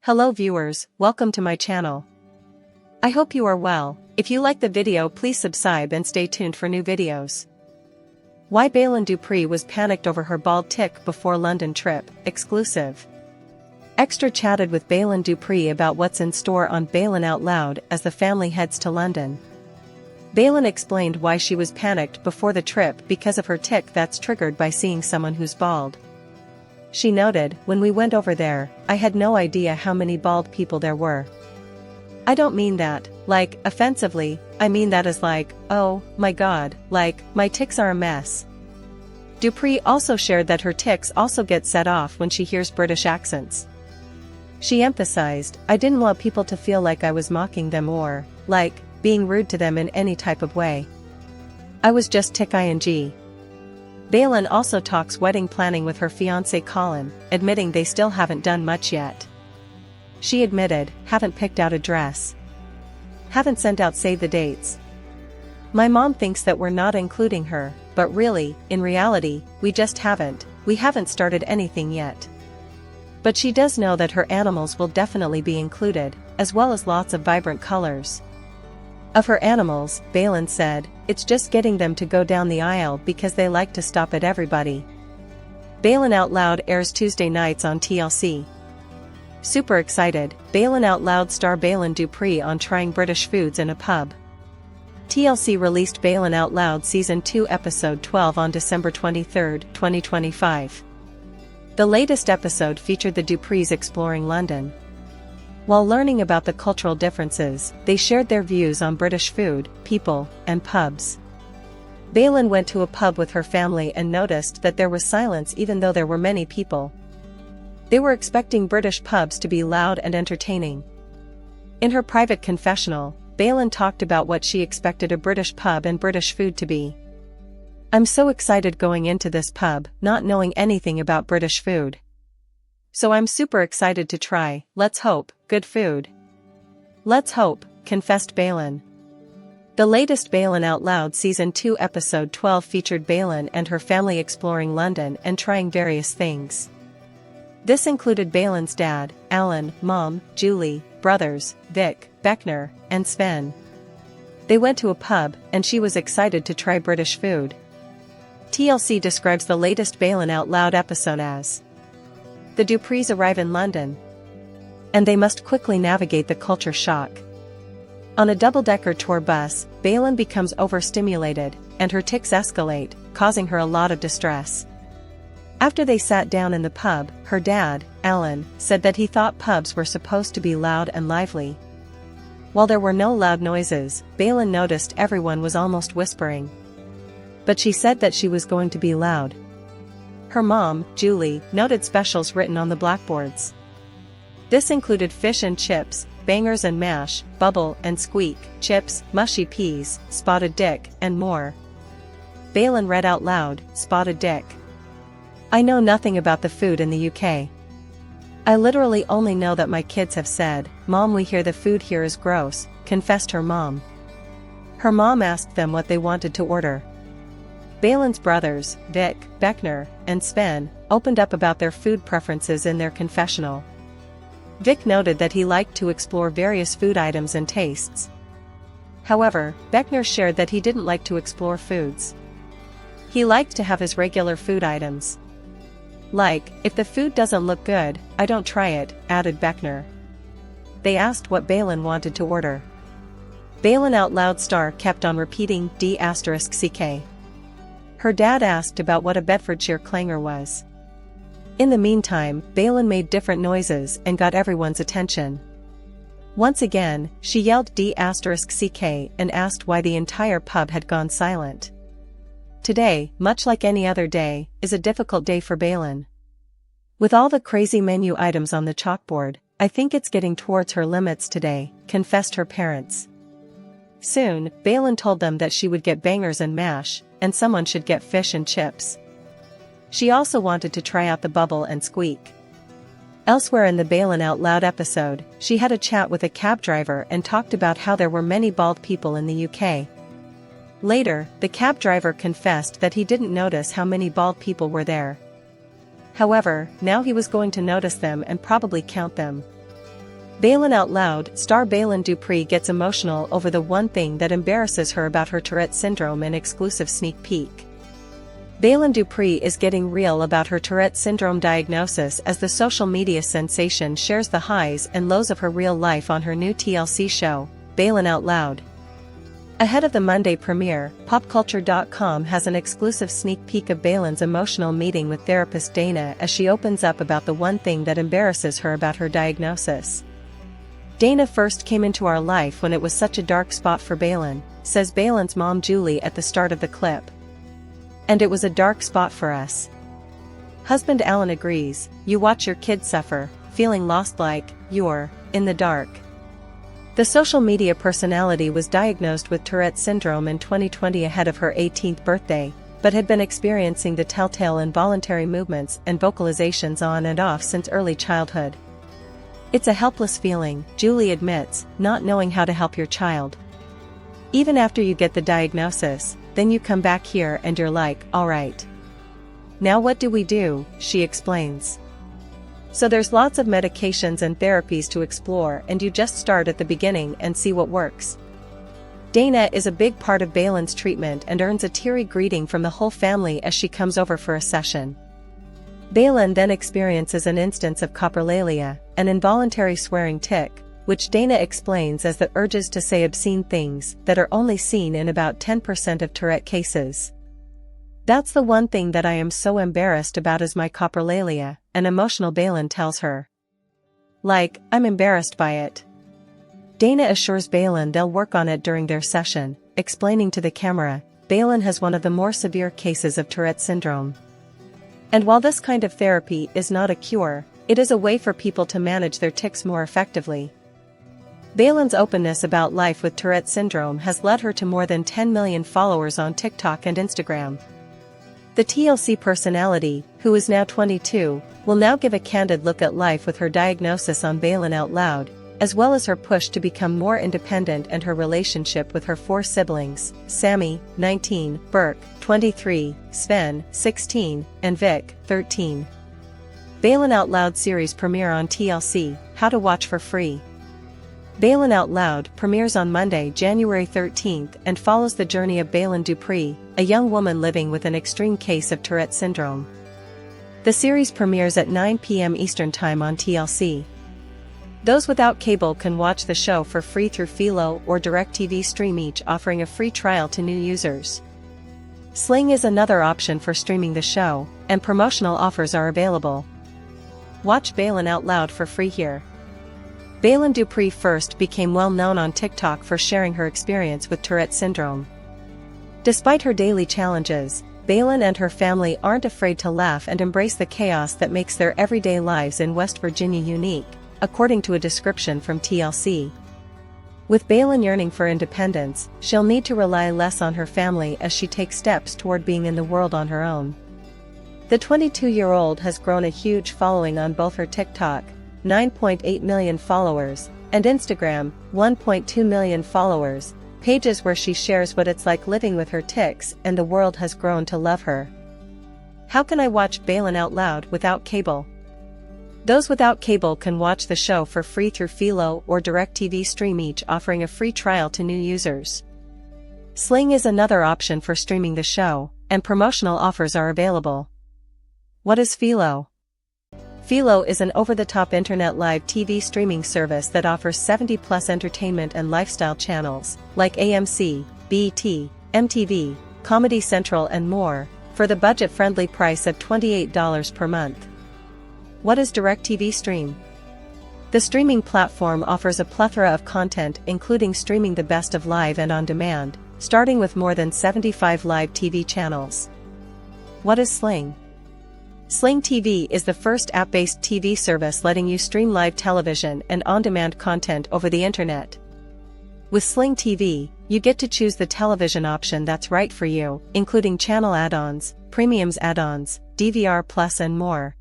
Hello viewers, welcome to my channel. I hope you are well. If you like the video, please subscribe and stay tuned for new videos. Why Baylen Dupree was panicked over her bald tick before London trip, exclusive. Extra chatted with Baylen Dupree about what's in store on Baylen Out Loud as the family heads to London. Baylen explained why she was panicked before the trip because of her tick that's triggered by seeing someone who's bald. She noted, "When we went over there, I had no idea how many bald people there were. I don't mean that, like, offensively, I mean that as like, oh, my god, like, my ticks are a mess." Dupree also shared that her ticks also get set off when she hears British accents. She emphasized, "I didn't want people to feel like I was mocking them or, like, being rude to them in any type of way. I was just tick-ing." Baylen also talks wedding planning with her fiancé Colin, admitting they still haven't done much yet. She admitted, "Haven't picked out a dress. Haven't sent out save the dates. My mom thinks that we're not including her, but really, in reality, we haven't started anything yet. But she does know that her animals will definitely be included, as well as lots of vibrant colors." Of her animals, Baylen said, "It's just getting them to go down the aisle because they like to stop at everybody." Baylen Out Loud airs Tuesday nights on TLC. Super excited, Baylen Out Loud star Baylen Dupree on trying British foods in a pub. TLC released Baylen Out Loud Season 2 Episode 12 on December 23, 2025. The latest episode featured the Duprees exploring London. While learning about the cultural differences, they shared their views on British food, people, and pubs. Baylen went to a pub with her family and noticed that there was silence even though there were many people. They were expecting British pubs to be loud and entertaining. In her private confessional, Baylen talked about what she expected a British pub and British food to be. "I'm so excited going into this pub, not knowing anything about British food. So I'm super excited to try, let's hope, good food. Let's hope," confessed Baylen. The latest Baylen Out Loud Season 2 Episode 12 featured Baylen and her family exploring London and trying various things. This included Baylen's dad, Alan, mom, Julie, brothers, Vic, Beckner, and Sven. They went to a pub, and she was excited to try British food. TLC describes the latest Baylen Out Loud episode as, "The Duprees arrive in London, and they must quickly navigate the culture shock. On a double-decker tour bus, Baylen becomes overstimulated, and her tics escalate, causing her a lot of distress. After they sat down in the pub, her dad, Alan, said that he thought pubs were supposed to be loud and lively. While there were no loud noises, Baylen noticed everyone was almost whispering. But she said that she was going to be loud." Her mom, Julie, noted specials written on the blackboards. This included fish and chips, bangers and mash, bubble and squeak, chips, mushy peas, spotted dick, and more. Baylen read out loud, "Spotted dick. I know nothing about the food in the UK. I literally only know that my kids have said, 'Mom, we hear the food here is gross,'" confessed her mom. Her mom asked them what they wanted to order. Baylen's brothers, Vic, Beckner, and Sven, opened up about their food preferences in their confessional. Vic noted that he liked to explore various food items and tastes. However, Beckner shared that he didn't like to explore foods. He liked to have his regular food items. Like, "If the food doesn't look good, I don't try it," added Beckner. They asked what Baylen wanted to order. Baylen Out Loud star kept on repeating D**CK. Her dad asked about what a Bedfordshire clanger was. In the meantime, Baylen made different noises and got everyone's attention. Once again, she yelled D**CK and asked why the entire pub had gone silent. Today, much like any other day, is a difficult day for Baylen. "With all the crazy menu items on the chalkboard, I think it's getting towards her limits today," confessed her parents. Soon, Baylen told them that she would get bangers and mash, and someone should get fish and chips. She also wanted to try out the bubble and squeak. Elsewhere in the Baylen Out Loud episode, she had a chat with a cab driver and talked about how there were many bald people in the UK. Later, the cab driver confessed that he didn't notice how many bald people were there. However, now he was going to notice them and probably count them. Baylen Out Loud star Baylen Dupree gets emotional over the one thing that embarrasses her about her Tourette syndrome in exclusive sneak peek. Baylen Dupree is getting real about her Tourette syndrome diagnosis as the social media sensation shares the highs and lows of her real life on her new TLC show, Baylen Out Loud. Ahead of the Monday premiere, popculture.com has an exclusive sneak peek of Baylen's emotional meeting with therapist Dana as she opens up about the one thing that embarrasses her about her diagnosis. Dana first came into our life when it was such a dark spot for Baylen, says Baylen's mom Julie at the start of the clip. And it was a dark spot for us. Husband Alan agrees, you watch your kids suffer, feeling lost like you're in the dark. The social media personality was diagnosed with Tourette syndrome in 2020 ahead of her 18th birthday, but had been experiencing the telltale involuntary movements and vocalizations on and off since early childhood. It's a helpless feeling, Julie admits, not knowing how to help your child. Even after you get the diagnosis, then you come back here and you're like, alright. Now what do we do, she explains. So there's lots of medications and therapies to explore and you just start at the beginning and see what works. Dana is a big part of Baylen's treatment and earns a teary greeting from the whole family as she comes over for a session. Baylen then experiences an instance of coprolalia, an involuntary swearing tic, which Dana explains as the urges to say obscene things that are only seen in about 10% of Tourette cases. That's the one thing that I am so embarrassed about is my coprolalia, an emotional Baylen tells her. Like, I'm embarrassed by it. Dana assures Baylen they'll work on it during their session, explaining to the camera, Baylen has one of the more severe cases of Tourette syndrome. And while this kind of therapy is not a cure, it is a way for people to manage their tics more effectively. Baylen's openness about life with Tourette syndrome has led her to more than 10 million followers on TikTok and Instagram. The TLC personality, who is now 22, will now give a candid look at life with her diagnosis on Baylen Out Loud, as well as her push to become more independent and her relationship with her 4 siblings, Sammy, 19, Burke, 23, Sven, 16, and Vic, 13. Baylen Out Loud series premiere on TLC, how to watch for free. Baylen Out Loud premieres on Monday, January 13th and follows the journey of Baylen Dupree, a young woman living with an extreme case of Tourette syndrome. The series premieres at 9 p.m. Eastern Time on TLC. Those without cable can watch the show for free through Philo or DirecTV Stream, each offering a free trial to new users. Sling is another option for streaming the show, and promotional offers are available. Watch Baylen Out Loud for free here. Baylen Dupree first became well known on TikTok for sharing her experience with Tourette syndrome. Despite her daily challenges, Baylen and her family aren't afraid to laugh and embrace the chaos that makes their everyday lives in West Virginia unique, according to a description from TLC. With Baylen yearning for independence, she'll need to rely less on her family as she takes steps toward being in the world on her own. The 22-year-old has grown a huge following on both her TikTok, 9.8 million followers, and Instagram, 1.2 million followers, pages where she shares what it's like living with her tics, and the world has grown to love her. How can I watch Baylen Out Loud without cable? Those without cable can watch the show for free through Philo or DirecTV Stream, each offering a free trial to new users. Sling is another option for streaming the show, and promotional offers are available. What is Philo? Philo is an over-the-top internet live TV streaming service that offers 70-plus entertainment and lifestyle channels, like AMC, BET, MTV, Comedy Central and more, for the budget-friendly price of $28 per month. What is DirecTV Stream? The streaming platform offers a plethora of content including streaming the best of live and on-demand, starting with more than 75 live TV channels. What is Sling? Sling TV is the first app-based TV service letting you stream live television and on-demand content over the internet. With Sling TV, you get to choose the television option that's right for you, including channel add-ons, premiums add-ons, DVR Plus and more.